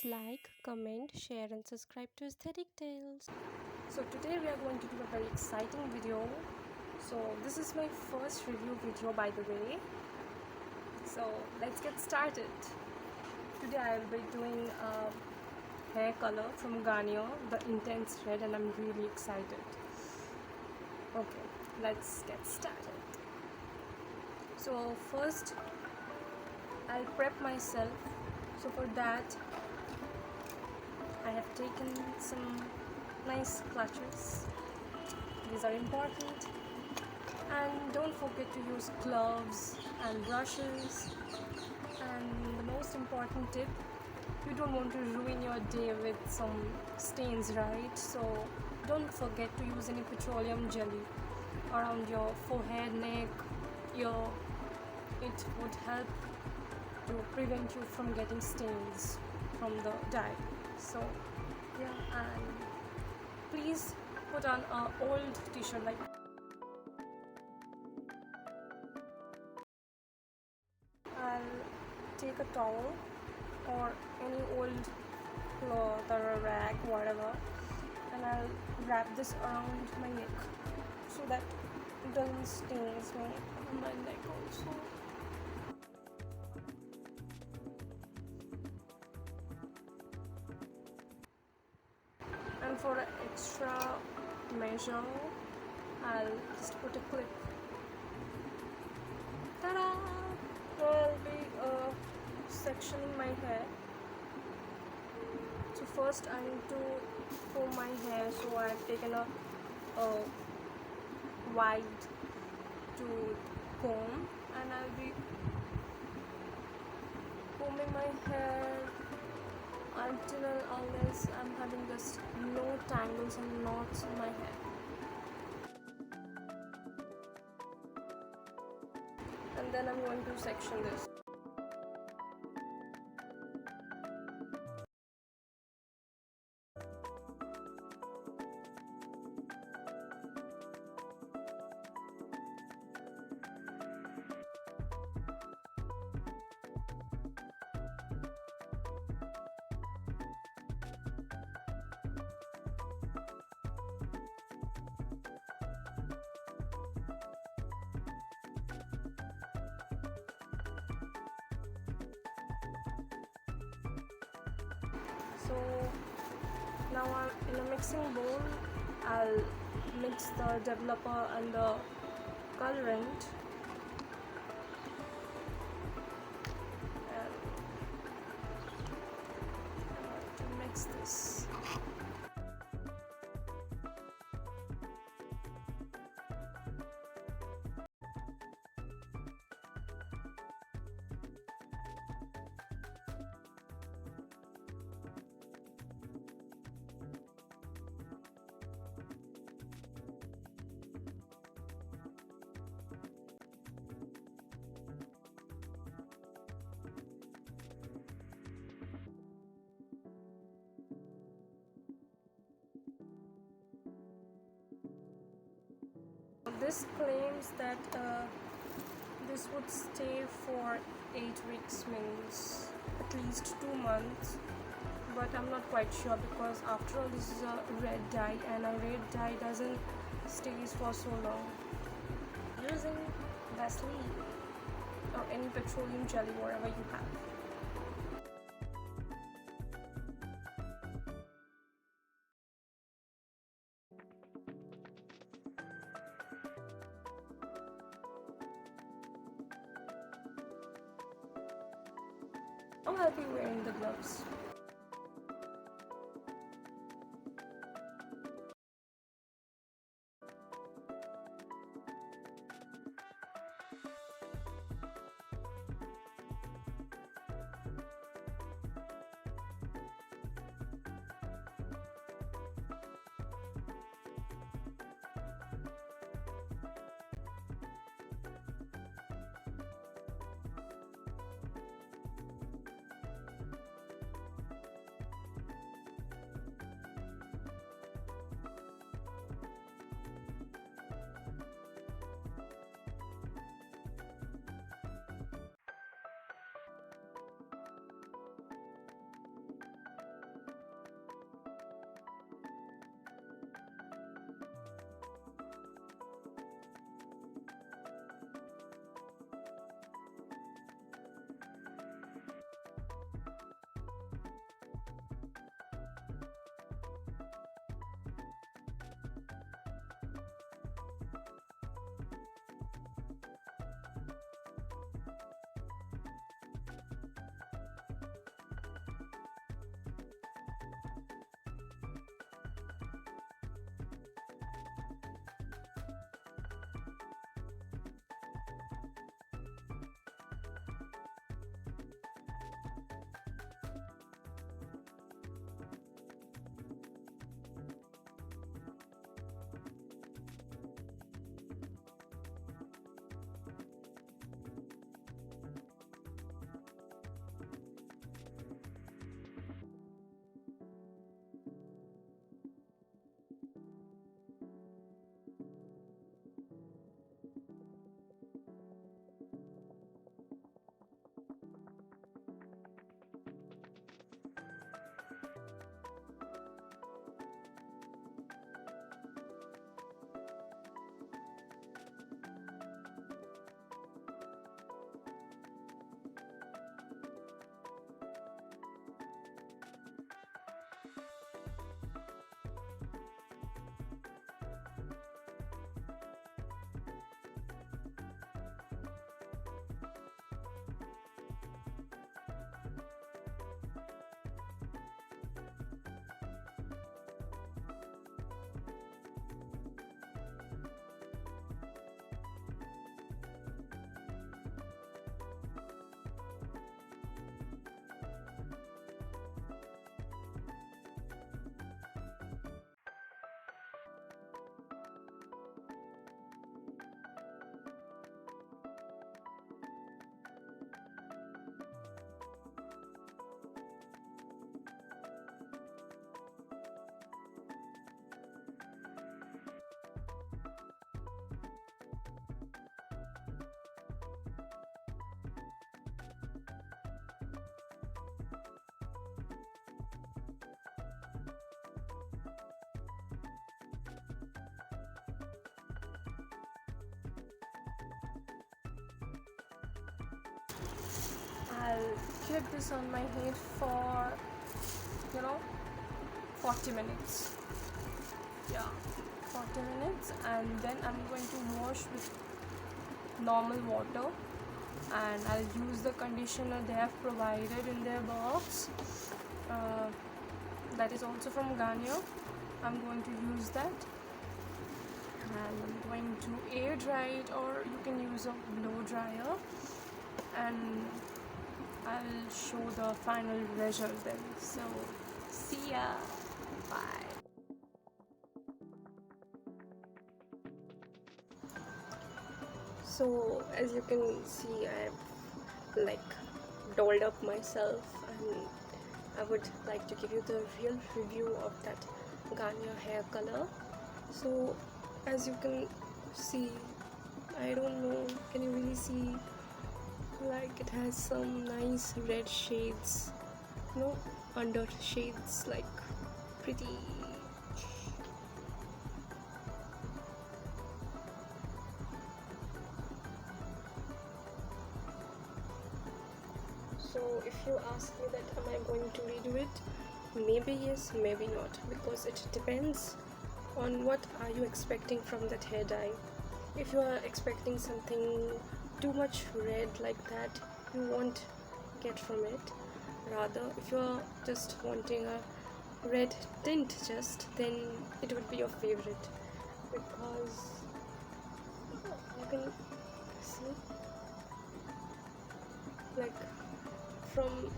Please like, comment, share and subscribe to Aesthetic Tales. So today we are going to do a very exciting video. So this is my first review video, by the way. So let's get started. Today I will be doing a hair color from Garnier, the Intense Red, and I'm really excited. Okay, let's get started. So first I'll prep myself. So for that I have taken some nice clutches. These are important, and don't forget to use gloves and brushes. And the most important tip, you don't want to ruin your day with some stains, right? So don't forget to use any petroleum jelly around your forehead, neck, ear. It would help to prevent you from getting stains from the dye. So yeah, and please put on an old t-shirt like I'll take a towel or any old cloth or a rag, whatever, and I'll wrap this around my neck so that it doesn't stains me on my neck also. And for an extra measure, I'll just put a clip. Ta-da! I'll be sectioning my hair. So first I need to comb my hair, so I've taken a wide to comb, and I'll be combing my hair until unless I'm having just no tangles and knots in my hair. And then I'm going to section this. So now I'm in a mixing bowl. I'll mix the developer and the colorant, and I'm going to mix this. This claims that this would stay for 8 weeks, means at least 2 months, but I'm not quite sure because after all this is a red dye, and a red dye doesn't stay for so long. Using Vaseline or any petroleum jelly, whatever you have. Oh, I'll be wearing the gloves. I'll keep this on my head for 40 minutes. Yeah, 40 minutes, and then I'm going to wash with normal water, and I'll use the conditioner they have provided in their box. That is also from Garnier. I'm going to use that, and I'm going to air dry it, or you can use a blow dryer, and I'll show the final result then. So see ya, bye. So as you can see, I've dolled up myself, and I would like to give you the real review of that Garnier hair color. So as you can see, I don't know, can you really see, like it has some nice red shades, under shades, like pretty. So if you ask me that am I going to redo it, maybe yes, maybe not, because it depends on what are you expecting from that hair dye. If you are expecting something too much red like that, you won't get from it. Rather, if you are just wanting a red tint then it would be your favorite, because you can see, like, from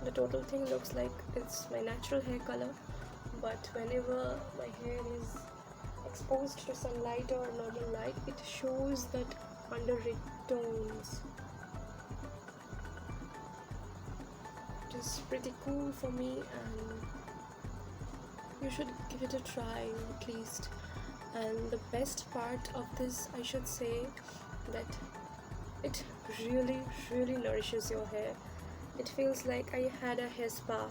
the total thing looks like it's my natural hair color, but whenever my hair is exposed to sunlight or normal light, it shows that under red tones. It is pretty cool for me, and you should give it a try at least. And the best part of this, I should say, that it really nourishes your hair. It feels like I had a hair spa.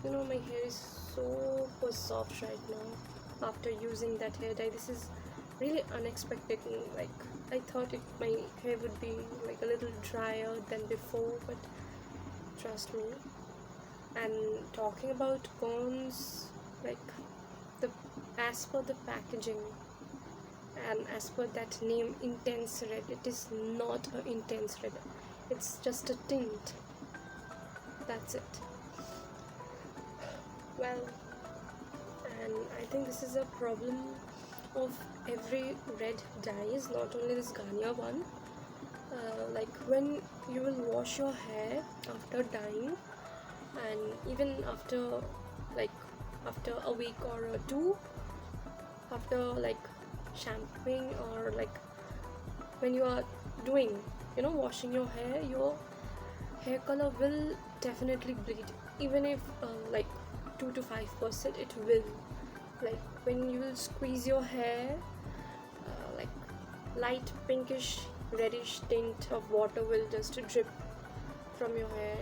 My hair is so soft right now after using that hair dye. This is really unexpected. Like, I thought my hair would be like a little drier than before, but trust me. And talking about cones, like, as per the packaging and as per that name, intense red, it is not an intense red, it's just a tint, that's it. Well, and I think this is a problem of every red dyes, not only this Garnier one. Like, when you will wash your hair after dyeing, and even after a week or two after shampooing, or when you are doing washing your hair color will definitely bleed, even if 2 to 5% it will. Like, when you will squeeze your hair, light pinkish reddish tint of water will just drip from your hair.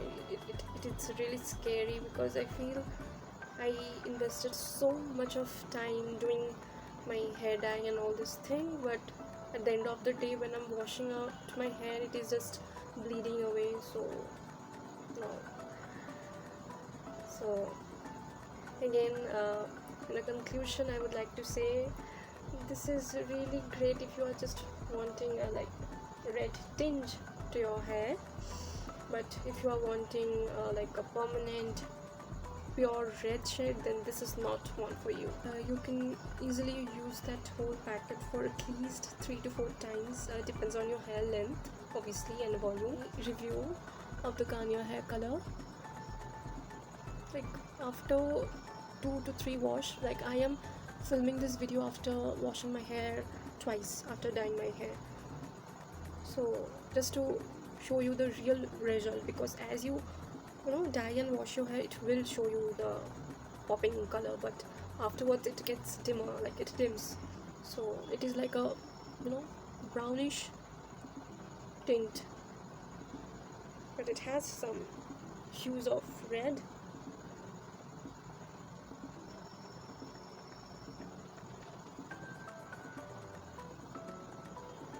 It's really scary, because I feel I invested so much of time doing my hair dye and all this thing, but at the end of the day, when I'm washing out my hair, it is just bleeding away. So no. So again, in a conclusion, I would like to say this is really great if you are just wanting a red tinge to your hair, but if you are wanting a permanent pure red shade, then this is not one for you. You can easily use that whole packet for at least 3 to 4 times, depends on your hair length obviously and volume. Review of the Garnier hair color, after 2 to 3 wash, I am filming this video after washing my hair twice after dyeing my hair, so just to show you the real result, because as you dye and wash your hair, it will show you the popping color, but afterwards it gets dimmer, it dims, so it is like a brownish tint, but it has some hues of red.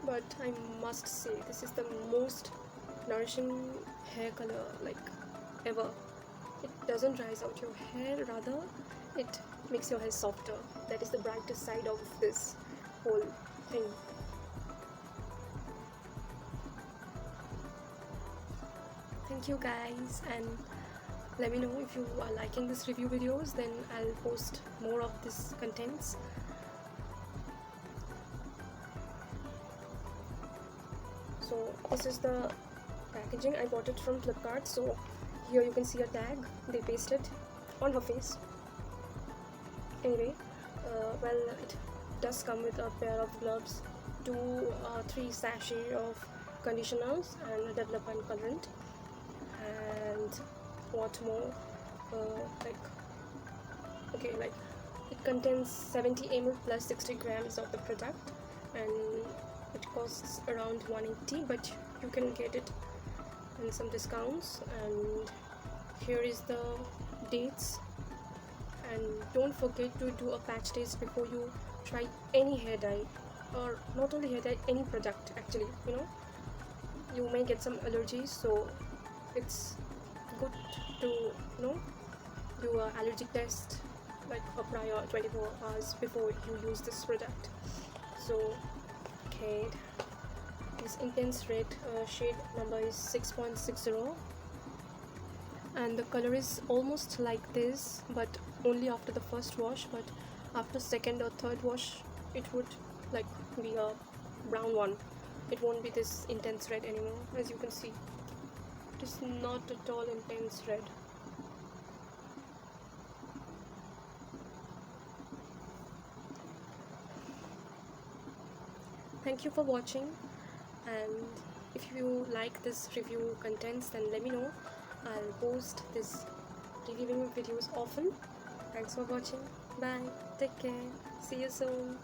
but I must say this is the most nourishing hair color like ever. It doesn't dries out your hair, rather it makes your hair softer. That is the brightest side of this whole thing. Thank you guys, and let me know if you are liking this review videos, then I'll post more of this contents. So this is the packaging. I bought it from Flipkart. So here you can see a tag, they pasted on her face. Anyway, well, it does come with a pair of gloves, 3 sachets of conditioners and development colorant, and what more, like it contains 70 ml plus 60 grams of the product, and it costs around 180, but you can get it in some discounts. And here is the dates, and don't forget to do a patch test before you try any hair dye, or not only hair dye, any product actually. You may get some allergies, so it's good to do an allergic test like a prior 24 hours before you use this product. So okay, this intense red shade number is 6.60, and the color is almost like this, but only after the first wash. But after second or third wash it would like be a brown one. It won't be this intense red anymore. As you can see, it is not at all intense red. Thank you for watching, and if you like this review contents, then let me know. I'll post this reviewing videos often. Thanks for watching. Bye. Take care. See you soon.